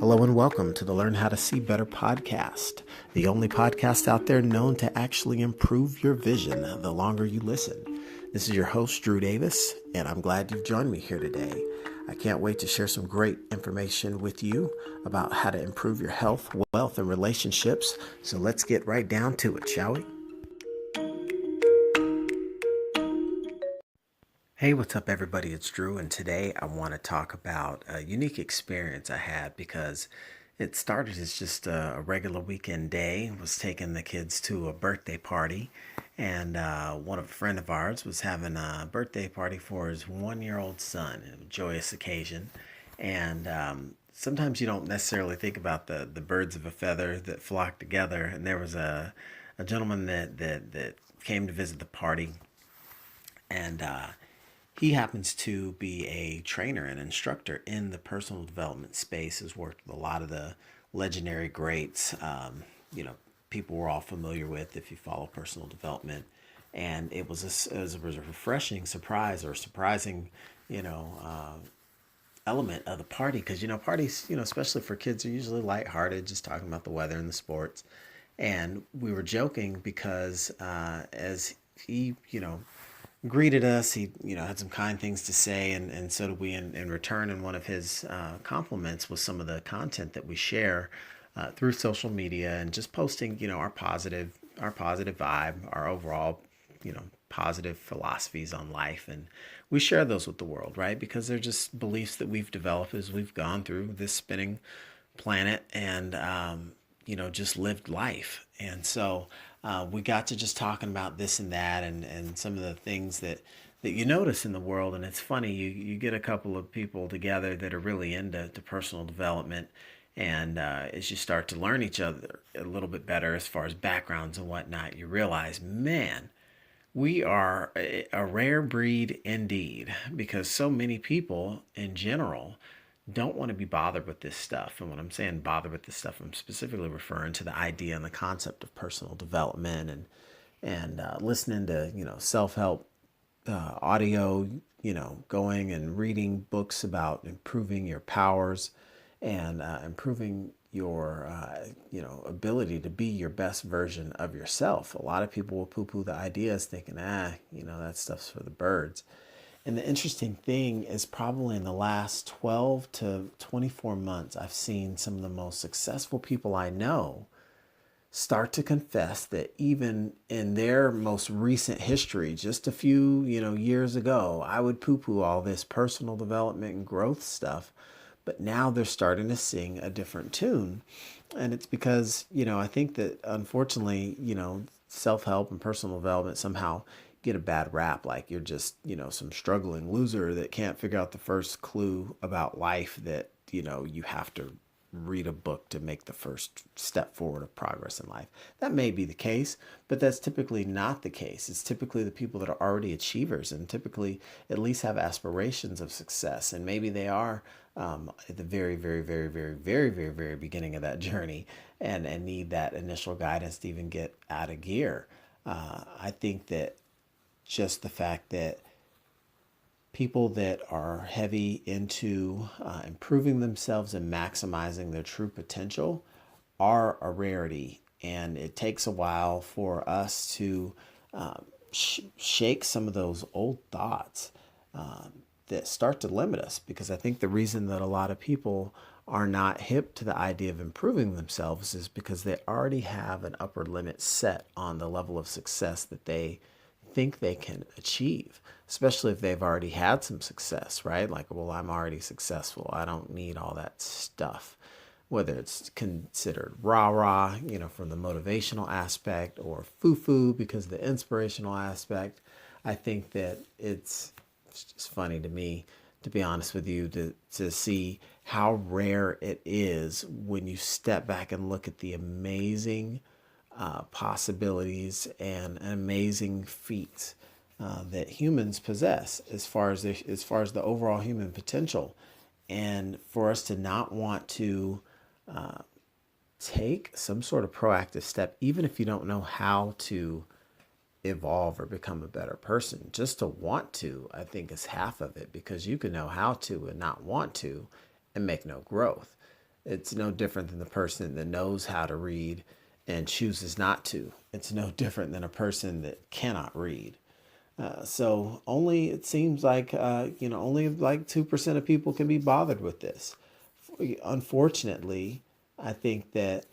Hello and welcome to the Learn How to See Better podcast, the only podcast out there known to actually improve your vision the longer you listen. This is your host, Drew Davis, and I'm glad you've joined me here today. I can't wait to share some great information with you about how to improve your health, wealth, and relationships. So let's get right down to it, shall we? Hey, what's up, everybody? It's Drew, and today I want to talk about a unique experience I had because it started as just a regular weekend day. I was taking the kids to a birthday party, and one of a friend of ours was having a birthday party for his 1-year-old son. A joyous occasion, and sometimes you don't necessarily think about the birds of a feather that flock together. And there was a gentleman that came to visit the party, and he happens to be a trainer and instructor in the personal development space, has worked with a lot of the legendary greats, people we're all familiar with if you follow personal development. And it was a refreshing surprise or surprising, you know, element of the party because, parties, especially for kids, are usually lighthearted, just talking about the weather and the sports. And we were joking because as he, greeted us. He, had some kind things to say, and so did we in return. And one of his compliments was some of the content that we share through social media and just posting, our positive vibe, our overall, positive philosophies on life. And we share those with the world, right? Because they're just beliefs that we've developed as we've gone through this spinning planet and, just lived life. And so we got to just talking about this and that and some of the things that you notice in the world. And it's funny, you get a couple of people together that are really into personal development. And as you start to learn each other a little bit better as far as backgrounds and whatnot, you realize, man, we are a rare breed indeed, because so many people in general don't want to be bothered with this stuff. And when I'm saying bothered with this stuff, I'm specifically referring to the idea and the concept of personal development and listening to self-help audio, going and reading books about improving your powers and improving your ability to be your best version of yourself. A lot of people will poo-poo the ideas thinking, that stuff's for the birds. And the interesting thing is, probably in the last 12 to 24 months, I've seen some of the most successful people I know start to confess that even in their most recent history, just a few, years ago, I would poo-poo all this personal development and growth stuff. But now they're starting to sing a different tune. And it's because, I think that unfortunately, self-help and personal development somehow get a bad rap, like you're just some struggling loser that can't figure out the first clue about life, that you have to read a book to make the first step forward of progress in life. That may be the case, but that's typically not the case. It's typically the people that are already achievers and typically at least have aspirations of success, and maybe they are at the very, very, very, very, very, very, very beginning of that journey and need that initial guidance to even get out of gear. I think that just the fact that people that are heavy into improving themselves and maximizing their true potential are a rarity. And it takes a while for us to shake some of those old thoughts that start to limit us. Because I think the reason that a lot of people are not hip to the idea of improving themselves is because they already have an upper limit set on the level of success that they think they can achieve, especially if they've already had some success, right? Like, well, I'm already successful, I don't need all that stuff. Whether it's considered rah-rah, from the motivational aspect, or foo-foo because of the inspirational aspect, I think that it's just funny to me, to be honest with you, to see how rare it is when you step back and look at the amazing possibilities and amazing feats that humans possess as far as the overall human potential. And for us to not want to take some sort of proactive step, even if you don't know how to evolve or become a better person, just to want to, I think, is half of it, because you can know how to and not want to and make no growth. It's no different than the person that knows how to read and chooses not to. It's no different than a person that cannot read. So only it seems like only like 2% of people can be bothered with this. Unfortunately, I think that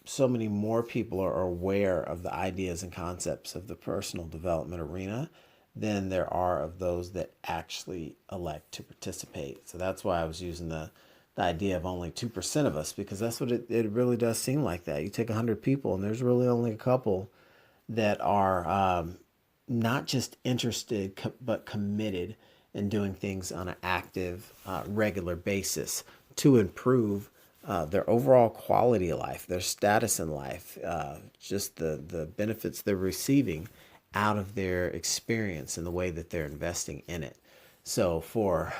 so many more people are aware of the ideas and concepts of the personal development arena than there are of those that actually elect to participate. So that's why I was using the idea of only 2% of us, because that's what it really does seem like that. You take 100 people and there's really only a couple that are not just interested, but committed in doing things on an active, regular basis to improve their overall quality of life, their status in life, just the benefits they're receiving out of their experience and the way that they're investing in it. So for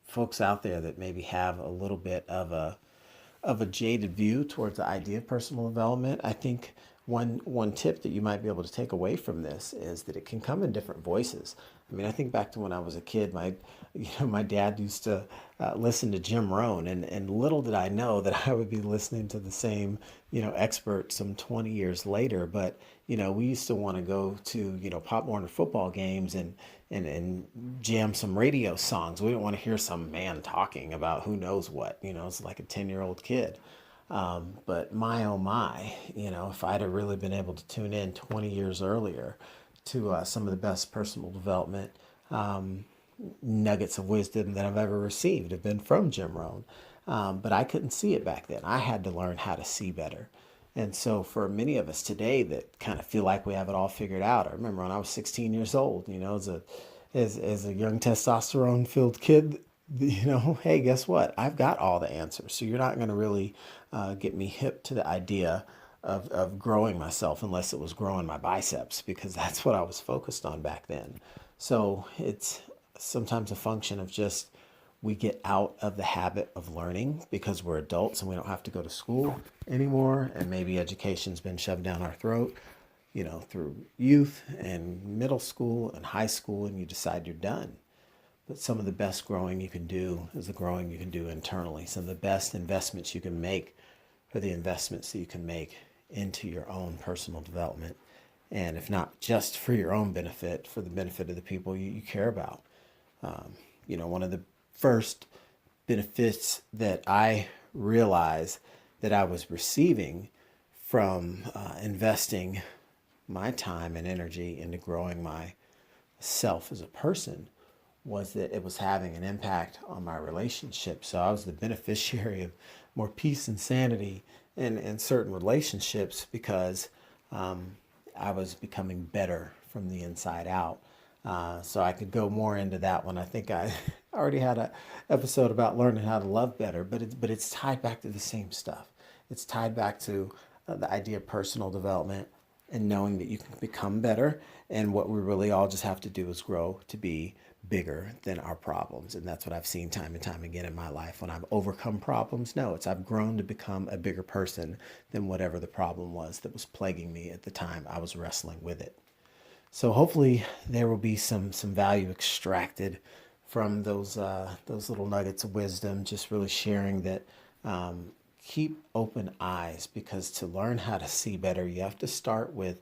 folks out there that maybe have a little bit of a jaded view towards the idea of personal development, I think one tip that you might be able to take away from this is that it can come in different voices. I mean, I think back to when I was a kid, my dad used to listen to Jim Rohn, and little did I know that I would be listening to the same, expert some 20 years later. But, we used to want to go to, Pop Warner football games and jam some radio songs. We didn't want to hear some man talking about who knows what, it's like a 10-year-old kid. But my, oh my, if I'd have really been able to tune in 20 years earlier to some of the best personal development nuggets of wisdom that I've ever received have been from Jim Rohn. But I couldn't see it back then. I had to learn how to see better. And so for many of us today that kind of feel like we have it all figured out, I remember when I was 16 years old, as a young testosterone filled kid, hey, guess what? I've got all the answers. So you're not going to really get me hip to the idea of growing myself unless it was growing my biceps, because that's what I was focused on back then. So it's sometimes a function of just we get out of the habit of learning because we're adults and we don't have to go to school anymore. And maybe education's been shoved down our throat, through youth and middle school and high school, and you decide you're done. But some of the best growing you can do is the growing you can do internally. Some of the best investments you can make are the investments that you can make into your own personal development. And if not just for your own benefit, for the benefit of the people you care about. One of the first benefits that I realized that I was receiving from investing my time and energy into growing myself as a person was that it was having an impact on my relationship. So I was the beneficiary of more peace and sanity in certain relationships because I was becoming better from the inside out. So I could go more into that one. I think I already had an episode about learning how to love better, but it's tied back to the same stuff. It's tied back to the idea of personal development and knowing that you can become better. And what we really all just have to do is grow to be bigger than our problems. And that's what I've seen time and time again in my life. When I've overcome problems, no, it's I've grown to become a bigger person than whatever the problem was that was plaguing me at the time I was wrestling with it. So hopefully there will be some value extracted from those little nuggets of wisdom, just really sharing that keep open eyes, because to learn how to see better, you have to start with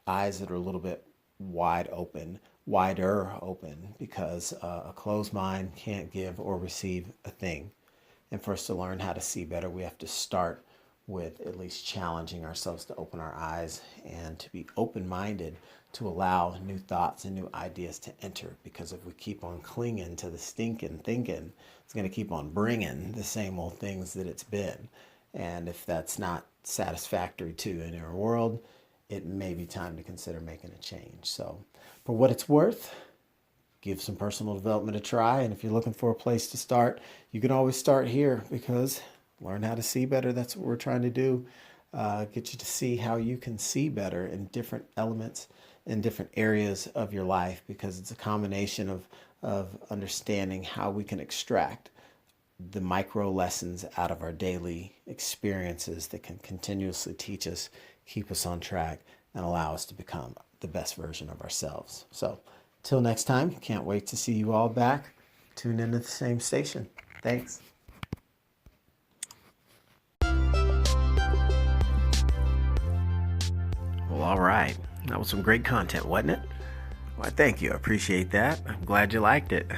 eyes that are a little bit wider open, because a closed mind can't give or receive a thing. And for us to learn how to see better, we have to start with at least challenging ourselves to open our eyes and to be open-minded to allow new thoughts and new ideas to enter. Because if we keep on clinging to the stinking thinking, it's going to keep on bringing the same old things that it's been. And if that's not satisfactory to in our world, it may be time to consider making a change. So for what it's worth, give some personal development a try. And if you're looking for a place to start, you can always start here, because learn how to see better. That's what we're trying to do. Get you to see how you can see better in different elements, in different areas of your life, because it's a combination of understanding how we can extract the micro lessons out of our daily experiences that can continuously teach us, keep us on track, and allow us to become the best version of ourselves. So till next time, can't wait to see you all back. Tune in to the same station. Thanks. Well, all right. That was some great content, wasn't it? Well, thank you. I appreciate that. I'm glad you liked it.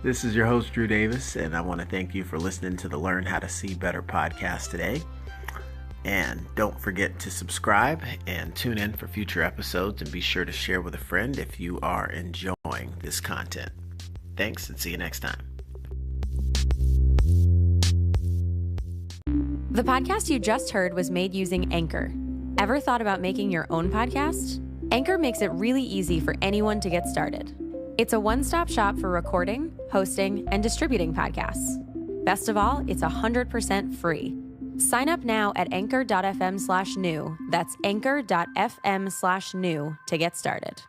This is your host, Drew Davis, and I want to thank you for listening to the Learn How to See Better podcast today. And don't forget to subscribe and tune in for future episodes, and be sure to share with a friend if you are enjoying this content. Thanks, and see you next time. The podcast you just heard was made using Anchor. Ever thought about making your own podcast? Anchor makes it really easy for anyone to get started. It's a one-stop shop for recording, hosting, and distributing podcasts. Best of all, it's 100% free. Sign up now at anchor.fm/new. That's anchor.fm/new to get started.